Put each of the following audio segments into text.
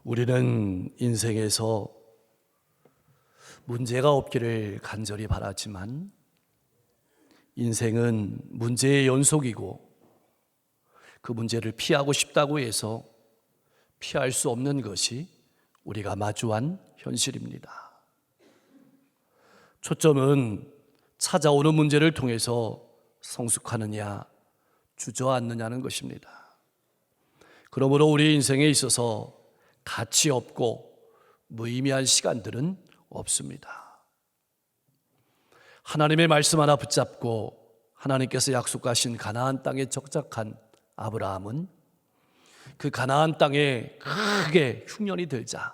우리는 인생에서 문제가 없기를 간절히 바라지만 인생은 문제의 연속이고 그 문제를 피하고 싶다고 해서 피할 수 없는 것이 우리가 마주한 현실입니다. 초점은 찾아오는 문제를 통해서 성숙하느냐 주저앉느냐는 것입니다. 그러므로 우리 인생에 있어서 가치 없고 무의미한 시간들은 없습니다. 하나님의 말씀 하나 붙잡고 하나님께서 약속하신 가나안 땅에 정착한 아브라함은 그 가나안 땅에 크게 흉년이 들자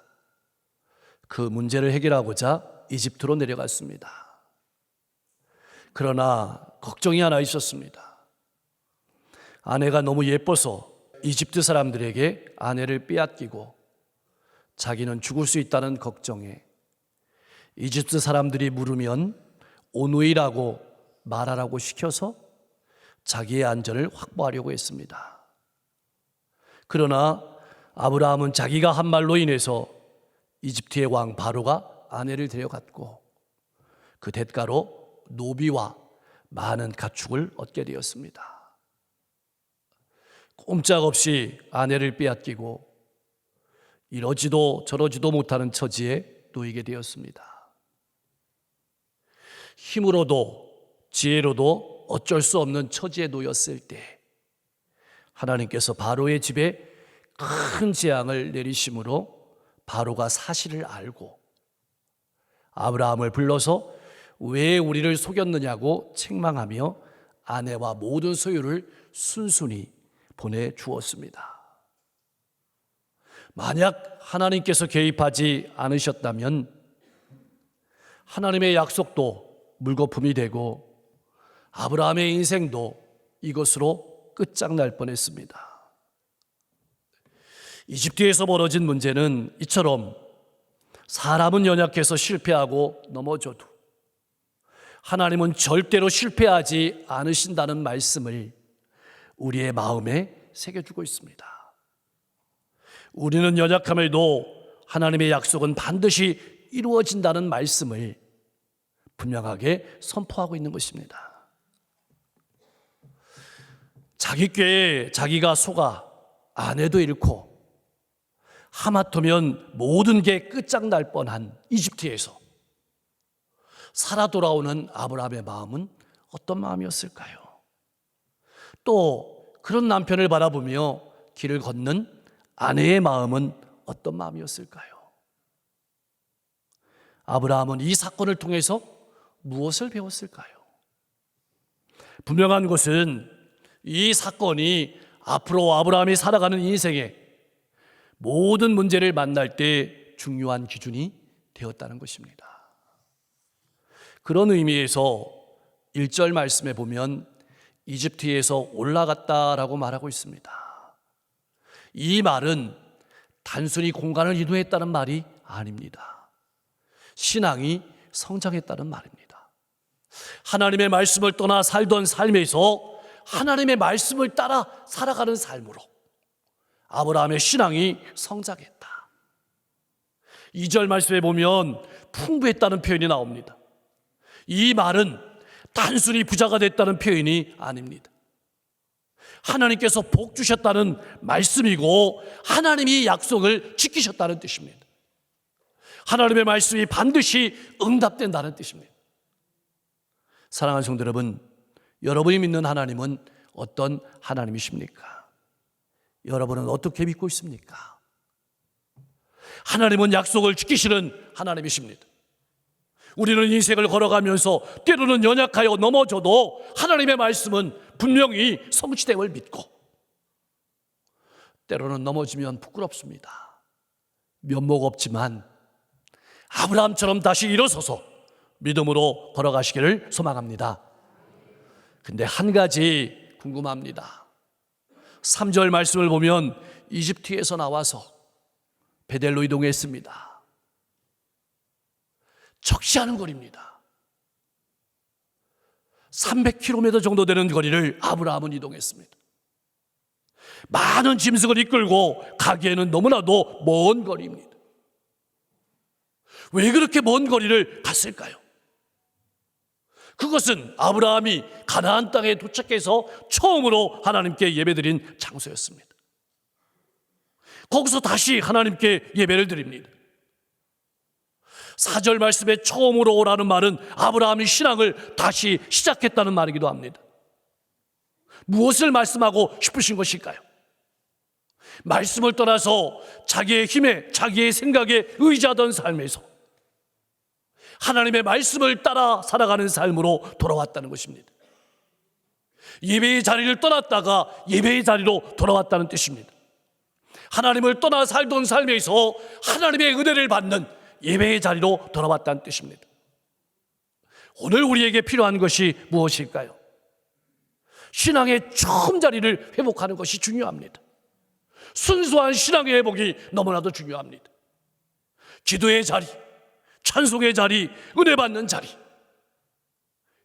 그 문제를 해결하고자 이집트로 내려갔습니다. 그러나 걱정이 하나 있었습니다. 아내가 너무 예뻐서 이집트 사람들에게 아내를 빼앗기고 자기는 죽을 수 있다는 걱정에 이집트 사람들이 물으면 오누이라고 말하라고 시켜서 자기의 안전을 확보하려고 했습니다. 그러나 아브라함은 자기가 한 말로 인해서 이집트의 왕 바로가 아내를 데려갔고 그 대가로 노비와 많은 가축을 얻게 되었습니다. 꼼짝없이 아내를 빼앗기고 이러지도 저러지도 못하는 처지에 놓이게 되었습니다. 힘으로도 지혜로도 어쩔 수 없는 처지에 놓였을 때 하나님께서 바로의 집에 큰 재앙을 내리심으로 바로가 사실을 알고 아브라함을 불러서 왜 우리를 속였느냐고 책망하며 아내와 모든 소유를 순순히 보내주었습니다. 만약 하나님께서 개입하지 않으셨다면 하나님의 약속도 물거품이 되고 아브라함의 인생도 이것으로 끝장날 뻔했습니다. 이집트에서 벌어진 문제는 이처럼 사람은 연약해서 실패하고 넘어져도 하나님은 절대로 실패하지 않으신다는 말씀을 우리의 마음에 새겨주고 있습니다. 우리는 연약함에도 하나님의 약속은 반드시 이루어진다는 말씀을 분명하게 선포하고 있는 것입니다. 자기 꾀에 자기가 속아 아내도 잃고 하마터면 모든 게 끝장날 뻔한 이집트에서 살아 돌아오는 아브라함의 마음은 어떤 마음이었을까요? 또 그런 남편을 바라보며 길을 걷는 아내의 마음은 어떤 마음이었을까요? 아브라함은 이 사건을 통해서 무엇을 배웠을까요? 분명한 것은 이 사건이 앞으로 아브라함이 살아가는 인생에 모든 문제를 만날 때 중요한 기준이 되었다는 것입니다. 그런 의미에서 1절 말씀에 보면 이집트에서 올라갔다라고 말하고 있습니다. 이 말은 단순히 공간을 이동했다는 말이 아닙니다. 신앙이 성장했다는 말입니다. 하나님의 말씀을 떠나 살던 삶에서 하나님의 말씀을 따라 살아가는 삶으로 아브라함의 신앙이 성장했다. 2절 말씀에 보면 풍부했다는 표현이 나옵니다. 이 말은 단순히 부자가 됐다는 표현이 아닙니다. 하나님께서 복 주셨다는 말씀이고 하나님이 약속을 지키셨다는 뜻입니다. 하나님의 말씀이 반드시 응답된다는 뜻입니다. 사랑하는 성도 여러분, 여러분이 믿는 하나님은 어떤 하나님이십니까? 여러분은 어떻게 믿고 있습니까? 하나님은 약속을 지키시는 하나님이십니다. 우리는 인생을 걸어가면서 때로는 연약하여 넘어져도 하나님의 말씀은 분명히 성취됨을 믿고 때로는 넘어지면 부끄럽습니다. 면목 없지만 아브라함처럼 다시 일어서서 믿음으로 걸어가시기를 소망합니다. 근데 한 가지 궁금합니다. 3절 말씀을 보면 이집트에서 나와서 베델로 이동했습니다. 적지 않은 거리입니다. 300km 정도 되는 거리를 아브라함은 이동했습니다. 많은 짐승을 이끌고 가기에는 너무나도 먼 거리입니다. 왜 그렇게 먼 거리를 갔을까요? 그것은 아브라함이 가나안 땅에 도착해서 처음으로 하나님께 예배드린 장소였습니다. 거기서 다시 하나님께 예배를 드립니다. 4절 말씀에 처음으로 오라는 말은 아브라함이 신앙을 다시 시작했다는 말이기도 합니다. 무엇을 말씀하고 싶으신 것일까요? 말씀을 떠나서 자기의 힘에, 자기의 생각에 의지하던 삶에서 하나님의 말씀을 따라 살아가는 삶으로 돌아왔다는 것입니다. 예배의 자리를 떠났다가 예배의 자리로 돌아왔다는 뜻입니다. 하나님을 떠나 살던 삶에서 하나님의 은혜를 받는 예배의 자리로 돌아왔다는 뜻입니다. 오늘 우리에게 필요한 것이 무엇일까요? 신앙의 처음 자리를 회복하는 것이 중요합니다. 순수한 신앙의 회복이 너무나도 중요합니다. 기도의 자리, 찬송의 자리, 은혜 받는 자리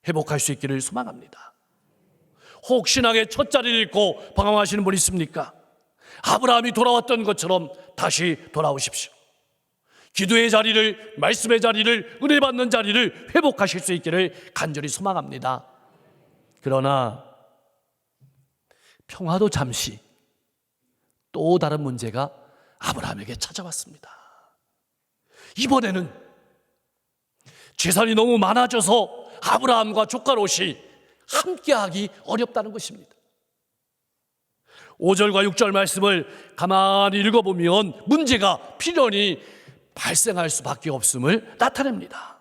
회복할 수 있기를 소망합니다. 혹 신앙의 첫 자리를 잃고 방황하시는 분 있습니까? 아브라함이 돌아왔던 것처럼 다시 돌아오십시오. 기도의 자리를, 말씀의 자리를, 은혜 받는 자리를 회복하실 수 있기를 간절히 소망합니다. 그러나 평화도 잠시 또 다른 문제가 아브라함에게 찾아왔습니다. 이번에는 재산이 너무 많아져서 아브라함과 조카 롯이 함께하기 어렵다는 것입니다. 5절과 6절 말씀을 가만히 읽어보면 문제가 필연히 발생할 수밖에 없음을 나타냅니다.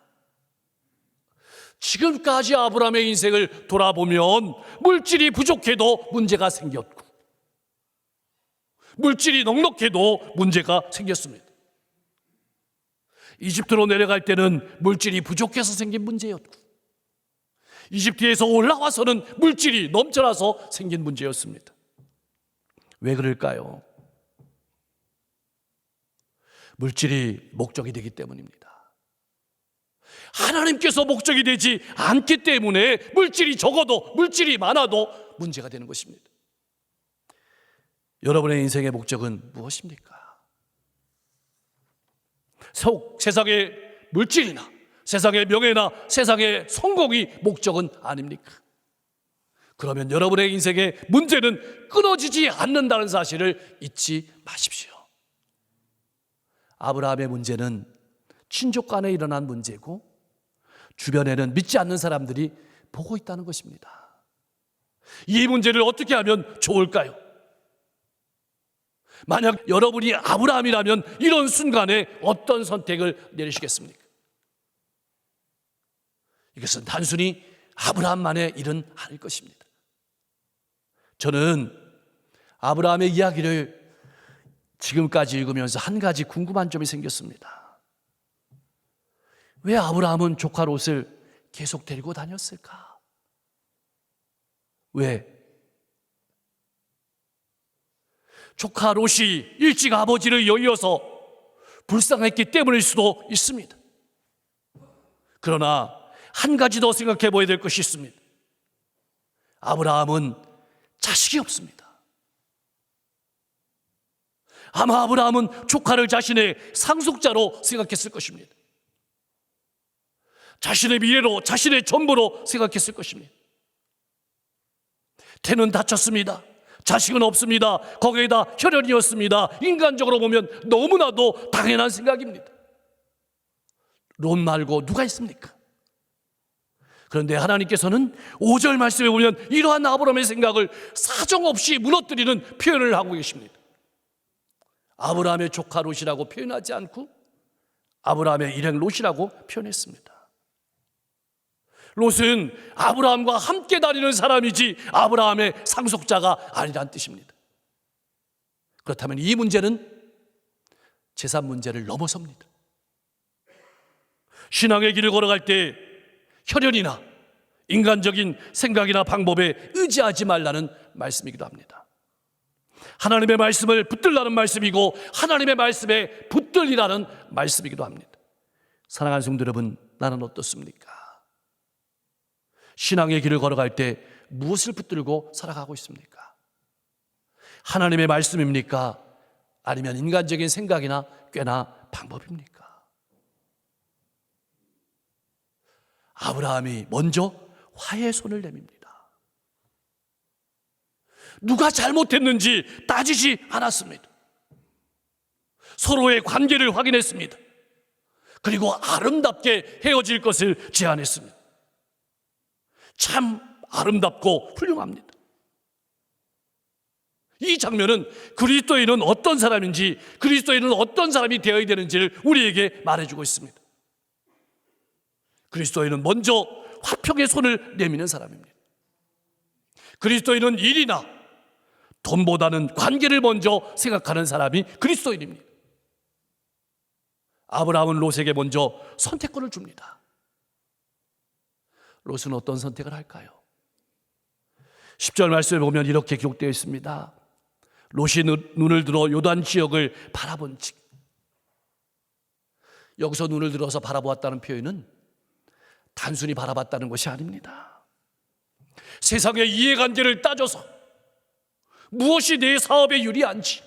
지금까지 아브라함의 인생을 돌아보면 물질이 부족해도 문제가 생겼고 물질이 넉넉해도 문제가 생겼습니다. 이집트로 내려갈 때는 물질이 부족해서 생긴 문제였고 이집트에서 올라와서는 물질이 넘쳐나서 생긴 문제였습니다. 왜 그럴까요? 물질이 목적이 되기 때문입니다. 하나님께서 목적이 되지 않기 때문에 물질이 적어도 물질이 많아도 문제가 되는 것입니다. 여러분의 인생의 목적은 무엇입니까? 세상의 물질이나 세상의 명예나 세상의 성공이 목적은 아닙니까? 그러면 여러분의 인생의 문제는 끊어지지 않는다는 사실을 잊지 마십시오. 아브라함의 문제는 친족 간에 일어난 문제고 주변에는 믿지 않는 사람들이 보고 있다는 것입니다. 이 문제를 어떻게 하면 좋을까요? 만약 여러분이 아브라함이라면 이런 순간에 어떤 선택을 내리시겠습니까? 이것은 단순히 아브라함만의 일은 아닐 것입니다. 저는 아브라함의 이야기를 지금까지 읽으면서 한 가지 궁금한 점이 생겼습니다. 왜 아브라함은 조카 롯을 계속 데리고 다녔을까? 왜? 조카 롯이 일찍 아버지를 여의어서 불쌍했기 때문일 수도 있습니다. 그러나 한 가지 더 생각해 보아야 될 것이 있습니다. 아브라함은 자식이 없습니다. 아마 아브라함은 조카를 자신의 상속자로 생각했을 것입니다. 자신의 미래로, 자신의 전부로 생각했을 것입니다. 태는 다쳤습니다. 자식은 없습니다. 거기에다 혈연이었습니다. 인간적으로 보면 너무나도 당연한 생각입니다. 롯 말고 누가 있습니까? 그런데 하나님께서는 5절 말씀에 보면 이러한 아브라함의 생각을 사정없이 무너뜨리는 표현을 하고 계십니다. 아브라함의 조카 롯이라고 표현하지 않고 아브라함의 일행 롯이라고 표현했습니다. 롯은 아브라함과 함께 다니는 사람이지 아브라함의 상속자가 아니란 뜻입니다. 그렇다면 이 문제는 재산 문제를 넘어섭니다. 신앙의 길을 걸어갈 때 혈연이나 인간적인 생각이나 방법에 의지하지 말라는 말씀이기도 합니다. 하나님의 말씀을 붙들라는 말씀이고 하나님의 말씀에 붙들리라는 말씀이기도 합니다. 사랑하는 성도 여러분, 나는 어떻습니까? 신앙의 길을 걸어갈 때 무엇을 붙들고 살아가고 있습니까? 하나님의 말씀입니까? 아니면 인간적인 생각이나 꾀나 방법입니까? 아브라함이 먼저 화해의 손을 내밉니다. 누가 잘못했는지 따지지 않았습니다. 서로의 관계를 확인했습니다. 그리고 아름답게 헤어질 것을 제안했습니다. 참 아름답고 훌륭합니다. 이 장면은 그리스도인은 어떤 사람인지, 그리스도인은 어떤 사람이 되어야 되는지를 우리에게 말해주고 있습니다. 그리스도인은 먼저 화평의 손을 내미는 사람입니다. 그리스도인은 일이나 돈보다는 관계를 먼저 생각하는 사람이 그리스도인입니다. 아브라함은 롯에게 먼저 선택권을 줍니다. 롯은 어떤 선택을 할까요? 10절 말씀을 보면 이렇게 기록되어 있습니다. 롯이 눈을 들어 요단 지역을 바라본 즉, 여기서 눈을 들어서 바라보았다는 표현은 단순히 바라봤다는 것이 아닙니다. 세상의 이해관계를 따져서 무엇이 내 사업에 유리한지,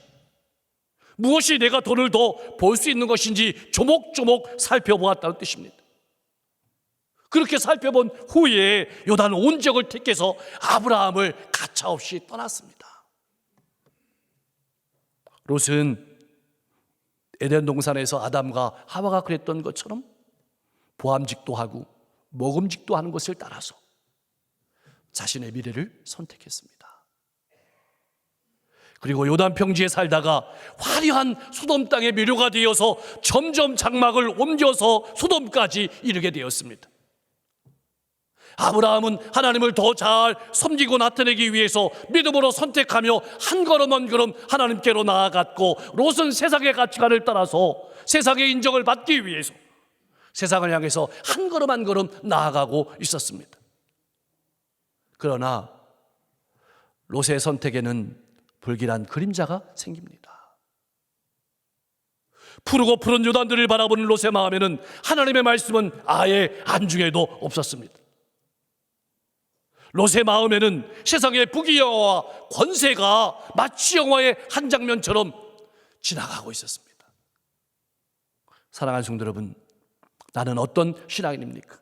무엇이 내가 돈을 더 벌 수 있는 것인지 조목조목 살펴보았다는 뜻입니다. 그렇게 살펴본 후에 요단 온 지역을 택해서 아브라함을 가차없이 떠났습니다. 롯은 에덴 동산에서 아담과 하와가 그랬던 것처럼 보암직도 하고 먹음직도 하는 것을 따라서 자신의 미래를 선택했습니다. 그리고 요단 평지에 살다가 화려한 소돔 땅에 묘료가 되어서 점점 장막을 옮겨서 소돔까지 이르게 되었습니다. 아브라함은 하나님을 더 잘 섬기고 나타내기 위해서 믿음으로 선택하며 한 걸음 한 걸음 하나님께로 나아갔고, 롯은 세상의 가치관을 따라서 세상의 인정을 받기 위해서 세상을 향해서 한 걸음 한 걸음 나아가고 있었습니다. 그러나 롯의 선택에는 불길한 그림자가 생깁니다. 푸르고 푸른 요단들을 바라보는 롯의 마음에는 하나님의 말씀은 아예 안중에도 없었습니다. 롯의 마음에는 세상의 부귀영화와 권세가 마치 영화의 한 장면처럼 지나가고 있었습니다. 사랑하는 성도 여러분, 나는 어떤 신앙인입니까?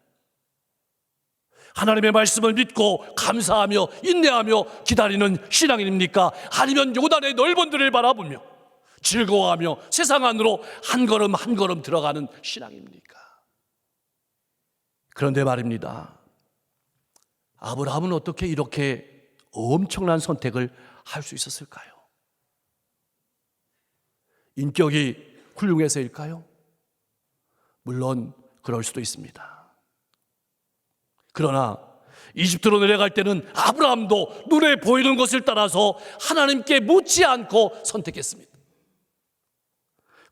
하나님의 말씀을 믿고 감사하며 인내하며 기다리는 신앙인입니까? 아니면 요단의 넓은 들을 바라보며 즐거워하며 세상 안으로 한 걸음 한 걸음 들어가는 신앙입니까? 그런데 말입니다, 아브라함은 어떻게 이렇게 엄청난 선택을 할 수 있었을까요? 인격이 훌륭해서일까요? 물론 그럴 수도 있습니다. 그러나 이집트로 내려갈 때는 아브라함도 눈에 보이는 것을 따라서 하나님께 묻지 않고 선택했습니다.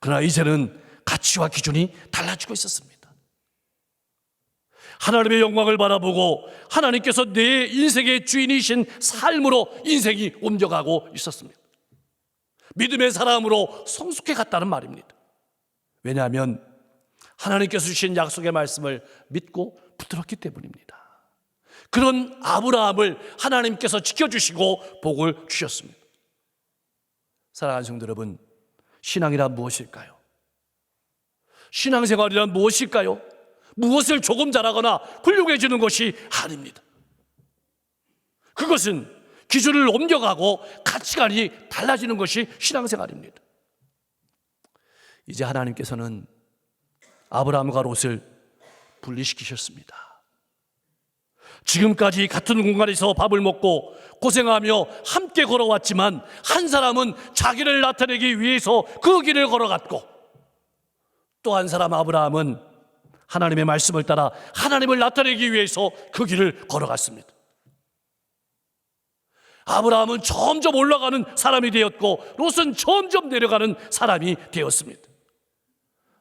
그러나 이제는 가치와 기준이 달라지고 있었습니다. 하나님의 영광을 바라보고 하나님께서 내 인생의 주인이신 삶으로 인생이 옮겨가고 있었습니다. 믿음의 사람으로 성숙해 갔다는 말입니다. 왜냐하면 하나님께서 주신 약속의 말씀을 믿고 붙들었기 때문입니다. 그런 아브라함을 하나님께서 지켜주시고 복을 주셨습니다. 사랑하는 성도 여러분, 신앙이란 무엇일까요? 신앙생활이란 무엇일까요? 무엇을 조금 잘하거나 훌륭해지는 것이 아닙니다. 그것은 기준을 옮겨가고 가치관이 달라지는 것이 신앙생활입니다. 이제 하나님께서는 아브라함과 롯을 분리시키셨습니다. 지금까지 같은 공간에서 밥을 먹고 고생하며 함께 걸어왔지만 한 사람은 자기를 나타내기 위해서 그 길을 걸어갔고, 또 한 사람 아브라함은 하나님의 말씀을 따라 하나님을 나타내기 위해서 그 길을 걸어갔습니다. 아브라함은 점점 올라가는 사람이 되었고 롯은 점점 내려가는 사람이 되었습니다.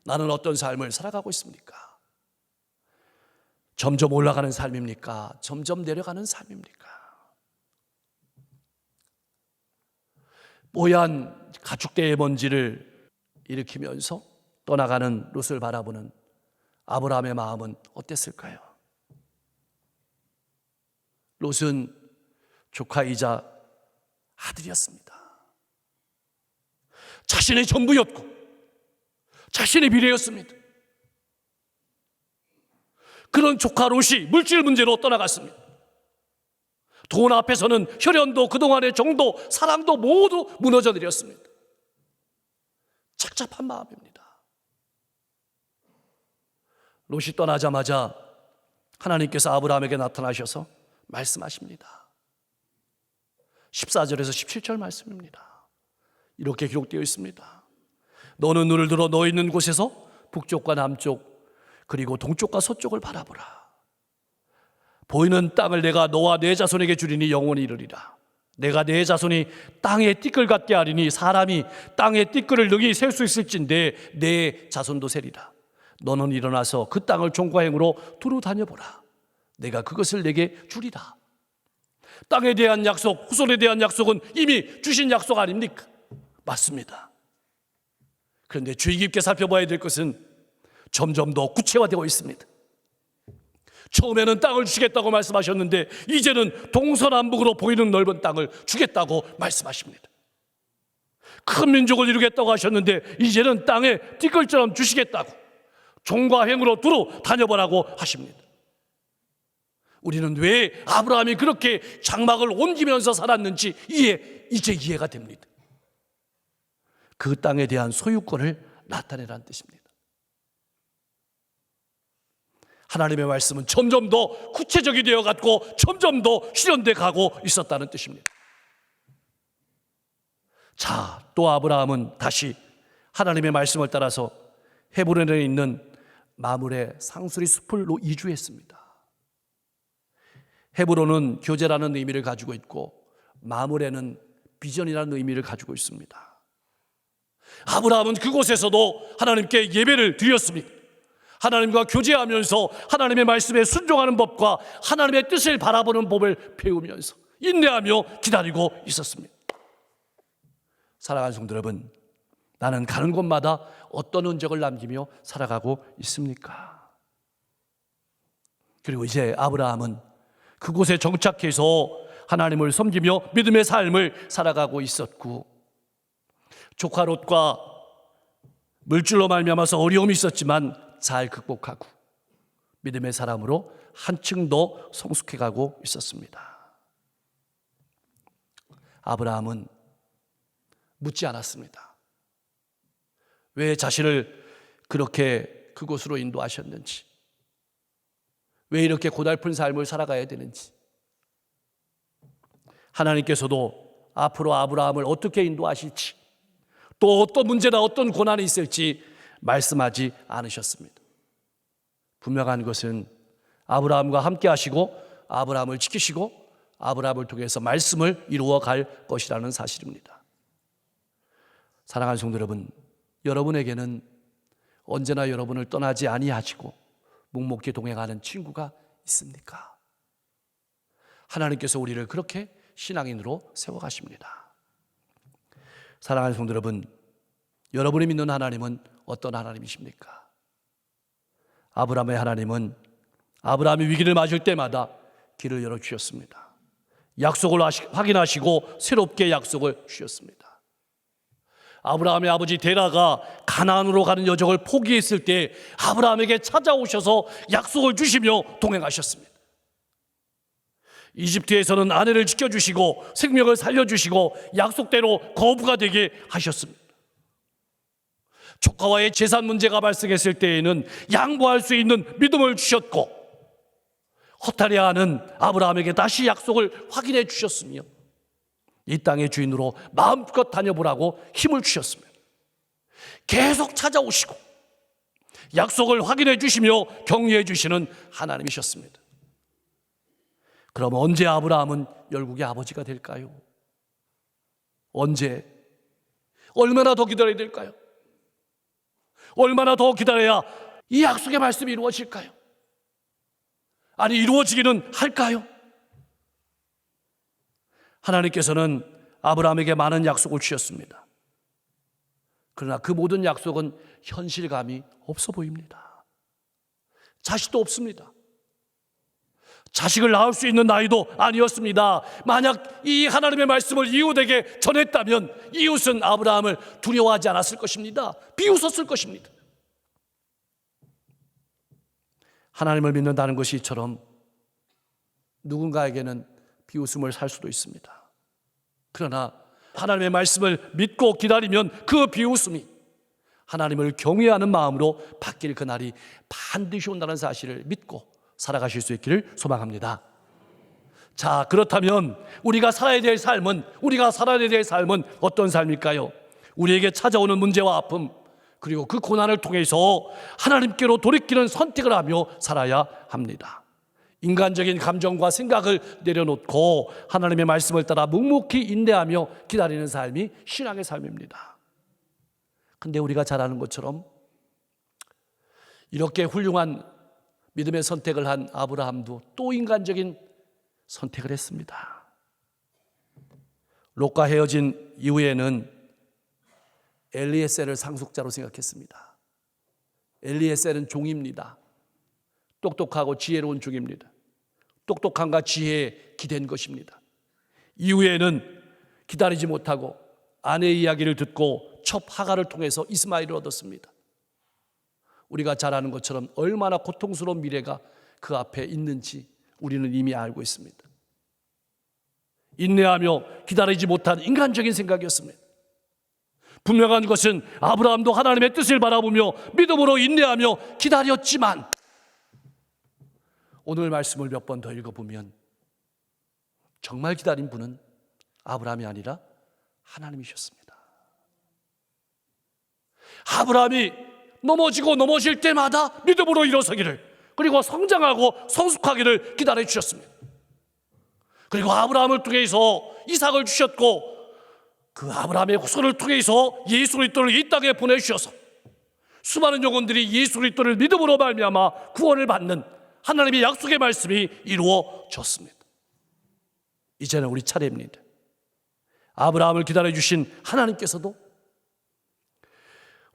나는 어떤 삶을 살아가고 있습니까? 점점 올라가는 삶입니까? 점점 내려가는 삶입니까? 뽀얀 가축대의 먼지를 일으키면서 떠나가는 롯을 바라보는 아브라함의 마음은 어땠을까요? 롯은 조카이자 아들이었습니다. 자신의 전부였고 자신의 미래였습니다. 그런 조카 롯이 물질 문제로 떠나갔습니다. 돈 앞에서는 혈연도 그동안의 정도, 사랑도 모두 무너져 내렸습니다. 착잡한 마음입니다. 롯이 떠나자마자 하나님께서 아브라함에게 나타나셔서 말씀하십니다. 14절에서 17절 말씀입니다. 이렇게 기록되어 있습니다. 너는 눈을 들어 너 있는 곳에서 북쪽과 남쪽 그리고 동쪽과 서쪽을 바라보라. 보이는 땅을 내가 너와 내 자손에게 주리니 영원히 이르리라. 내가 내 자손이 땅의 띠끌 같게 하리니 사람이 땅의 띠끌을 능히 셀 수 있을진데 내 자손도 세리라. 너는 일어나서 그 땅을 종과 행으로 두루 다녀보라. 내가 그것을 내게 주리라. 땅에 대한 약속, 후손에 대한 약속은 이미 주신 약속 아닙니까? 맞습니다. 그런데 주의 깊게 살펴봐야 될 것은 점점 더 구체화되고 있습니다. 처음에는 땅을 주겠다고 말씀하셨는데 이제는 동서남북으로 보이는 넓은 땅을 주겠다고 말씀하십니다. 큰 민족을 이루겠다고 하셨는데 이제는 땅에 띠끌처럼 주시겠다고, 종과 행으로 두루 다녀보라고 하십니다. 우리는 왜 아브라함이 그렇게 장막을 옮기면서 살았는지 이제 이해가 됩니다. 그 땅에 대한 소유권을 나타내라는 뜻입니다. 하나님의 말씀은 점점 더 구체적이 되어갔고 점점 더 실현돼 가고 있었다는 뜻입니다. 자, 또 아브라함은 다시 하나님의 말씀을 따라서 헤브론에 있는 마므레 상수리 숲으로 이주했습니다. 헤브론은 교제라는 의미를 가지고 있고 마므레는 비전이라는 의미를 가지고 있습니다. 아브라함은 그곳에서도 하나님께 예배를 드렸습니다. 하나님과 교제하면서 하나님의 말씀에 순종하는 법과 하나님의 뜻을 바라보는 법을 배우면서 인내하며 기다리고 있었습니다. 사랑하는 성도 여러분, 나는 가는 곳마다 어떤 흔적을 남기며 살아가고 있습니까? 그리고 이제 아브라함은 그곳에 정착해서 하나님을 섬기며 믿음의 삶을 살아가고 있었고, 조카 롯과 물질로 말미암아서 어려움이 있었지만 잘 극복하고 믿음의 사람으로 한층 더 성숙해가고 있었습니다. 아브라함은 묻지 않았습니다. 왜 자신을 그렇게 그곳으로 인도하셨는지, 왜 이렇게 고달픈 삶을 살아가야 되는지, 하나님께서도 앞으로 아브라함을 어떻게 인도하실지, 또 어떤 문제나 어떤 고난이 있을지 말씀하지 않으셨습니다. 분명한 것은 아브라함과 함께 하시고 아브라함을 지키시고 아브라함을 통해서 말씀을 이루어 갈 것이라는 사실입니다. 사랑하는 성도 여러분, 여러분에게는 언제나 여러분을 떠나지 아니하시고 묵묵히 동행하는 친구가 있습니까? 하나님께서 우리를 그렇게 신앙인으로 세워가십니다. 사랑하는 성도 여러분, 여러분이 믿는 하나님은 어떤 하나님이십니까? 아브라함의 하나님은 아브라함이 위기를 맞을 때마다 길을 열어주셨습니다. 약속을 확인하시고 새롭게 약속을 주셨습니다. 아브라함의 아버지 데라가 가나안으로 가는 여정을 포기했을 때 아브라함에게 찾아오셔서 약속을 주시며 동행하셨습니다. 이집트에서는 아내를 지켜주시고 생명을 살려주시고 약속대로 거부가 되게 하셨습니다. 조카와의 재산 문제가 발생했을 때에는 양보할 수 있는 믿음을 주셨고, 허탈해하는 아브라함에게 다시 약속을 확인해 주셨으며 이 땅의 주인으로 마음껏 다녀보라고 힘을 주셨습니다. 계속 찾아오시고 약속을 확인해 주시며 격려해 주시는 하나님이셨습니다. 그럼 언제 아브라함은 열국의 아버지가 될까요? 언제? 얼마나 더 기다려야 될까요? 얼마나 더 기다려야 이 약속의 말씀이 이루어질까요? 아니, 이루어지기는 할까요? 하나님께서는 아브라함에게 많은 약속을 주셨습니다. 그러나 그 모든 약속은 현실감이 없어 보입니다. 자식도 없습니다. 자식을 낳을 수 있는 나이도 아니었습니다. 만약 이 하나님의 말씀을 이웃에게 전했다면 이웃은 아브라함을 두려워하지 않았을 것입니다. 비웃었을 것입니다. 하나님을 믿는다는 것이 이처럼 누군가에게는 비웃음을 살 수도 있습니다. 그러나 하나님의 말씀을 믿고 기다리면 그 비웃음이 하나님을 경외하는 마음으로 바뀔 그날이 반드시 온다는 사실을 믿고 살아가실 수 있기를 소망합니다. 자, 그렇다면 우리가 살아야 될 삶은 어떤 삶일까요? 우리에게 찾아오는 문제와 아픔, 그리고 그 고난을 통해서 하나님께로 돌이키는 선택을 하며 살아야 합니다. 인간적인 감정과 생각을 내려놓고 하나님의 말씀을 따라 묵묵히 인내하며 기다리는 삶이 신앙의 삶입니다. 근데 우리가 잘 아는 것처럼 이렇게 훌륭한 믿음의 선택을 한 아브라함도 또 인간적인 선택을 했습니다. 롯과 헤어진 이후에는 엘리에셀을 상속자로 생각했습니다. 엘리에셀은 종입니다. 똑똑하고 지혜로운 종입니다. 똑똑함과 지혜에 기댄 것입니다. 이후에는 기다리지 못하고 아내의 이야기를 듣고 첩 하갈을 통해서 이스마엘을 얻었습니다. 우리가 잘 아는 것처럼 얼마나 고통스러운 미래가 그 앞에 있는지 우리는 이미 알고 있습니다. 인내하며 기다리지 못한 인간적인 생각이었습니다. 분명한 것은 아브라함도 하나님의 뜻을 바라보며 믿음으로 인내하며 기다렸지만 오늘 말씀을 몇 번 더 읽어보면 정말 기다린 분은 아브라함이 아니라 하나님이셨습니다. 아브라함이 넘어질 때마다 믿음으로 일어서기를, 그리고 성장하고 성숙하기를 기다려 주셨습니다. 그리고 아브라함을 통해서 이삭을 주셨고 그 아브라함의 후손을 통해서 예수 그리스도를 이 땅에 보내주셔서 수많은 영혼들이 예수 그리스도를 믿음으로 말미암아 구원을 받는 하나님의 약속의 말씀이 이루어졌습니다. 이제는 우리 차례입니다. 아브라함을 기다려주신 하나님께서도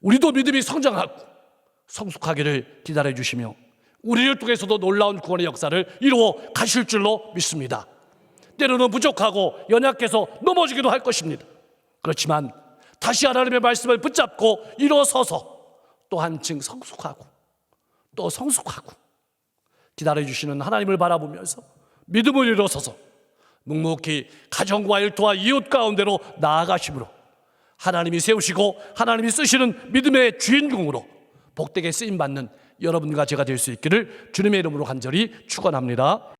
우리도 믿음이 성장하고 성숙하기를 기다려주시며 우리를 통해서도 놀라운 구원의 역사를 이루어 가실 줄로 믿습니다. 때로는 부족하고 연약해서 넘어지기도 할 것입니다. 그렇지만 다시 하나님의 말씀을 붙잡고 일어서서 또 한층 성숙하고 또 성숙하고 기다려주시는 하나님을 바라보면서 믿음을 일어서서 묵묵히 가정과 일터와 이웃 가운데로 나아가심으로 하나님이 세우시고 하나님이 쓰시는 믿음의 주인공으로 복되게 쓰임받는 여러분과 제가 될 수 있기를 주님의 이름으로 간절히 축원합니다.